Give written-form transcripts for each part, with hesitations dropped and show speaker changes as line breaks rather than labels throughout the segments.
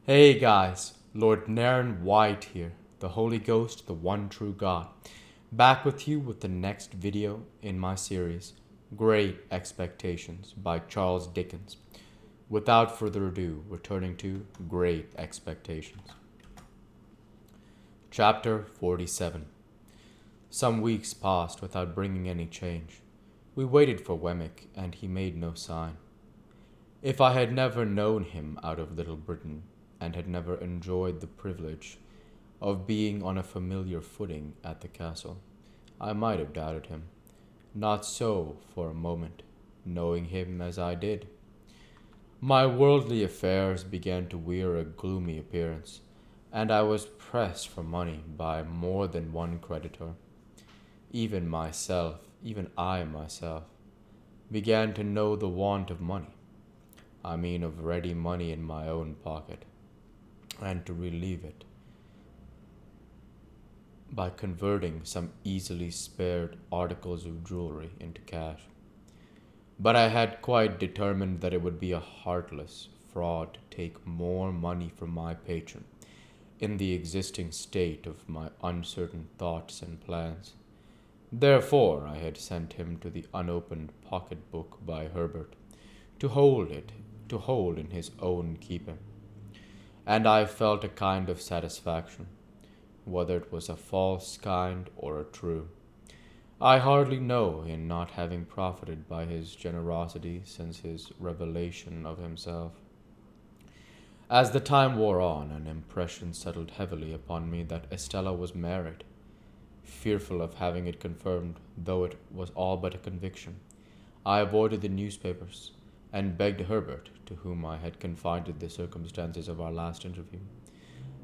Hey guys, Lord Naren White here, the Holy Ghost, the one true God, back with you with the next video in my series, Great Expectations by Charles Dickens. Without further ado, returning to Great Expectations. Chapter 47. Some weeks passed without bringing any change. We waited for Wemmick, and he made no sign. If I had never known him out of Little Britain, and had never enjoyed the privilege of being on a familiar footing at the castle, I might have doubted him. Not so for a moment, knowing him as I did. My worldly affairs began to wear a gloomy appearance, and I was pressed for money by more than one creditor. Even I myself, began to know the want of money. I mean of ready money in my own pocket, and to relieve it by converting some easily spared articles of jewelry into cash. But I had quite determined that it would be a heartless fraud to take more money from my patron in the existing state of my uncertain thoughts and plans. Therefore I had sent him to the unopened pocket-book by Herbert, to hold in his own keeping. And I felt a kind of satisfaction, whether it was a false kind or a true. I hardly know, in not having profited by his generosity since his revelation of himself. As the time wore on, an impression settled heavily upon me that Estella was married. Fearful of having it confirmed, though it was all but a conviction, I avoided the newspapers, and begged Herbert, to whom I had confided the circumstances of our last interview,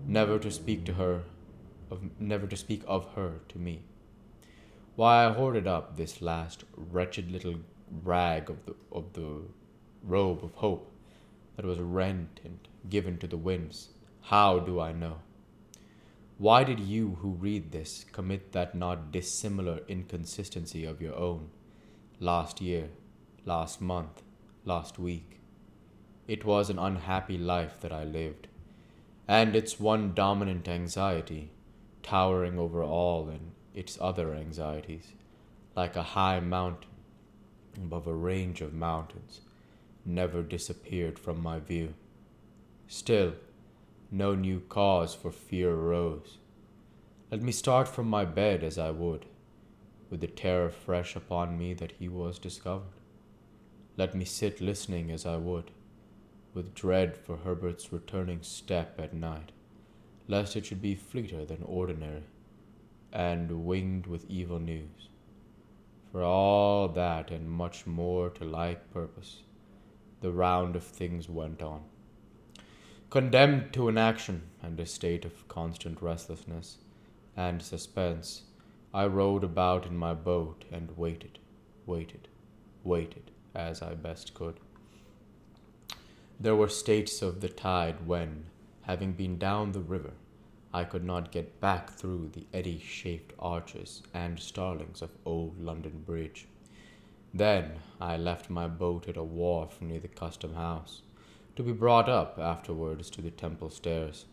never to speak of her to me. While I hoarded up this last wretched little rag of the robe of hope that was rent and given to the winds, how do I know? Why did you who read this commit that not dissimilar inconsistency of your own, last year, last month, last week? It was an unhappy life that I lived, and its one dominant anxiety, towering over all in its other anxieties, like a high mountain above a range of mountains, never disappeared from my view. Still, no new cause for fear arose. Let me start from my bed as I would, with the terror fresh upon me that he was discovered. Let me sit listening as I would, with dread for Herbert's returning step at night, lest it should be fleeter than ordinary, and winged with evil news. For all that and much more to like purpose, the round of things went on. Condemned to inaction and a state of constant restlessness and suspense, I rowed about in my boat and waited, as I best could. There were states of the tide when, having been down the river, I could not get back through the eddy-shaped arches and starlings of old London Bridge. Then I left my boat at a wharf near the Custom House, to be brought up afterwards to the Temple Stairs.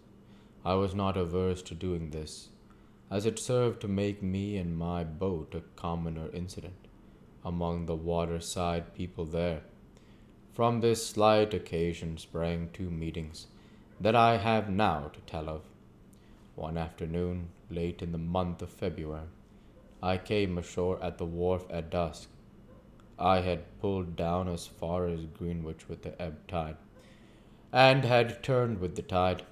I was not averse to doing this, as it served to make me and my boat a commoner incident among the waterside people there. From this slight occasion sprang two meetings that I have now to tell of. One afternoon, late in the month of February, I came ashore at the wharf at dusk. I had pulled down as far as Greenwich with the ebb tide, and had turned with the tide.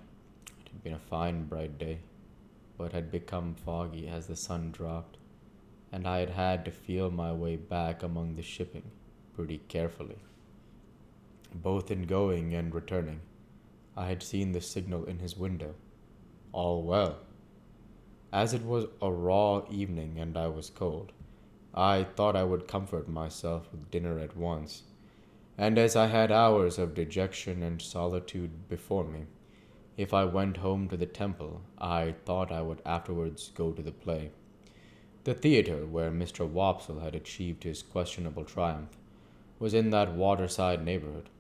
It had been a fine bright day, but had become foggy as the sun dropped, and I had had to feel my way back among the shipping pretty carefully. Both in going and returning, I had seen the signal in his window, "All well." As it was a raw evening and I was cold, I thought I would comfort myself with dinner at once, and as I had hours of dejection and solitude before me, if I went home to the Temple, I thought I would afterwards go to the play. The theatre where Mr. Wopsle had achieved his questionable triumph was in that waterside neighborhood.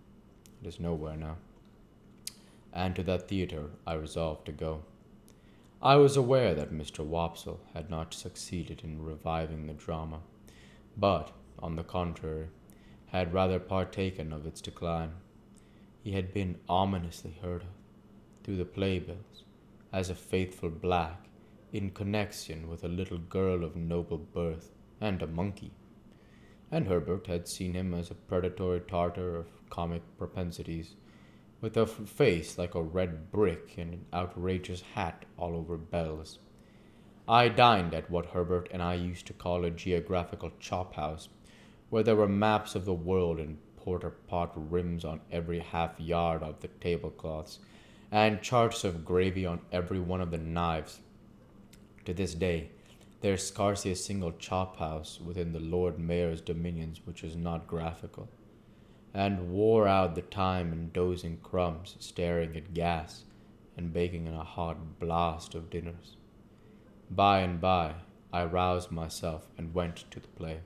It is nowhere now. and to that theatre I resolved to go. I was aware that Mr. Wopsle had not succeeded in reviving the drama, but, on the contrary, had rather partaken of its decline. He had been ominously heard of, through the playbills, as a faithful black, in connection with a little girl of noble birth and a monkey, and Herbert had seen him as a predatory Tartar of comic propensities, with a face like a red brick and an outrageous hat all over bells. I dined at what Herbert and I used to call a geographical chop-house, where there were maps of the world in porter-pot rims on every half-yard of the tablecloths, and charts of gravy on every one of the knives. To this day, there is scarcely a single chop-house within the Lord Mayor's dominions which is not graphical, and wore out the time in dozing crumbs, staring at gas, and baking in a hot blast of dinners. By and by, I roused myself and went to the play.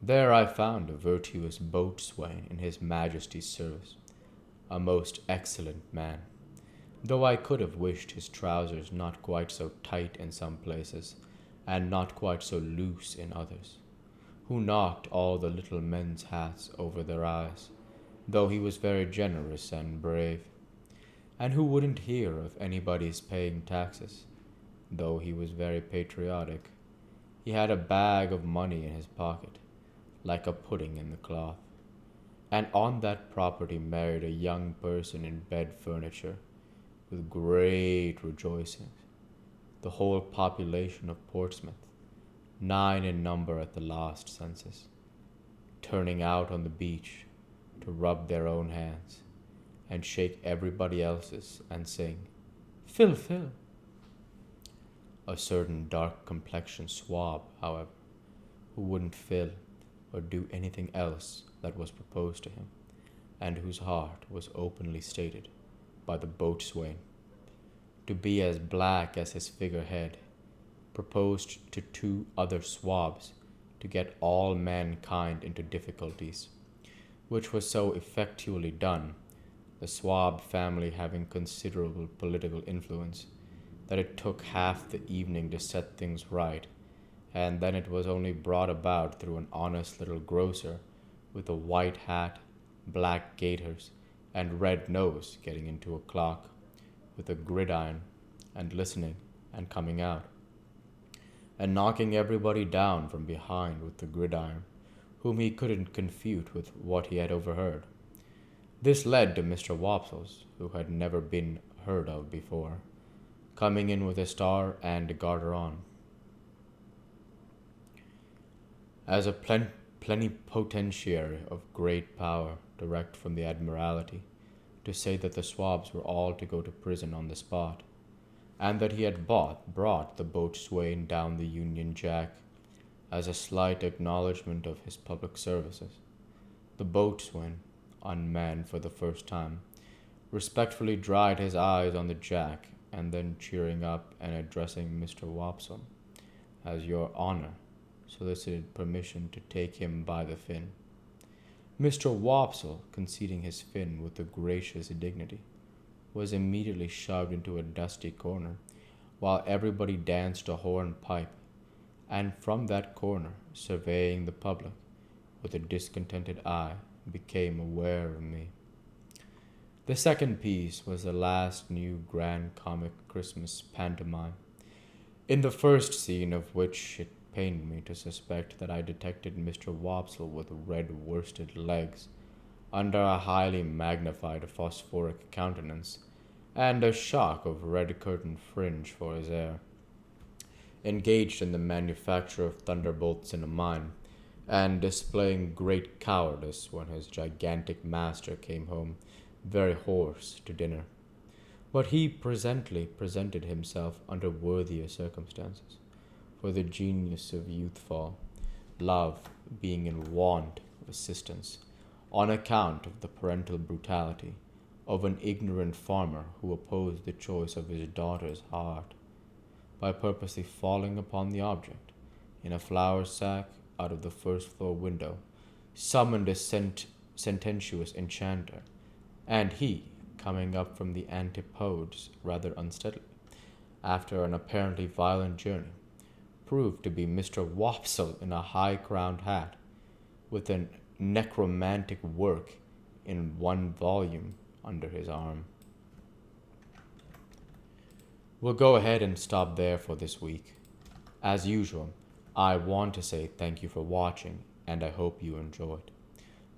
There I found a virtuous boatswain in his Majesty's service, a most excellent man, though I could have wished his trousers not quite so tight in some places, and not quite so loose in others, who knocked all the little men's hats over their eyes, though he was very generous and brave, and who wouldn't hear of anybody's paying taxes, though he was very patriotic. He had a bag of money in his pocket, like a pudding in the cloth, and on that property married a young person in bed furniture, with great rejoicings. The whole population of Portsmouth, 9 in number at the last census, turning out on the beach to rub their own hands, and shake everybody else's, and sing, "Fill, fill." A certain dark-complexioned swab, however, who wouldn't fill or do anything else that was proposed to him, and whose heart was openly stated by the boatswain to be as black as his figurehead, proposed to 2 other swabs to get all mankind into difficulties, which was so effectually done, the swab family having considerable political influence, that it took half the evening to set things right, and then it was only brought about through an honest little grocer with a white hat, black gaiters, and red nose getting into a clock, with a gridiron, and listening and coming out, and knocking everybody down from behind with the gridiron, whom he couldn't confute with what he had overheard. This led to Mr. Wopsle's, who had never been heard of before, coming in with a star and a garter on. As a plenipotentiary of great power, direct from the Admiralty, to say that the swabs were all to go to prison on the spot, and that he had brought the boatswain down the Union Jack as a slight acknowledgment of his public services. The boatswain, unmanned for the first time, respectfully dried his eyes on the Jack, and then cheering up and addressing Mr. Wopsle, as Your Honor, solicited permission to take him by the fin. Mr. Wopsle, conceding his fin with a gracious dignity, was immediately shoved into a dusty corner, while everybody danced a hornpipe, and from that corner, surveying the public with a discontented eye, became aware of me. The second piece was the last new grand comic Christmas pantomime, in the first scene of which it pained me to suspect that I detected Mr. Wopsle with red worsted legs, under a highly magnified phosphoric countenance, and a shock of red curtain fringe for his hair, engaged in the manufacture of thunderbolts in a mine, and displaying great cowardice when his gigantic master came home very hoarse to dinner. But he presently presented himself under worthier circumstances, for the genius of youthful love being in want of assistance, on account of the parental brutality of an ignorant farmer who opposed the choice of his daughter's heart, by purposely falling upon the object in a flour sack out of the first-floor window, summoned a sententious enchanter, and he, coming up from the antipodes rather unsteadily, after an apparently violent journey, proved to be Mr. Wopsle in a high-crowned hat, with a necromantic work in one volume under his arm. We'll go ahead and stop there for this week. As usual, I want to say thank you for watching, and I hope you enjoyed.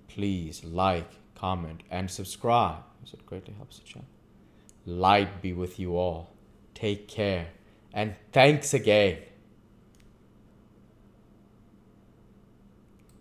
Please like, comment, and subscribe, as it greatly helps the channel. Light be with you all. Take care, and thanks again.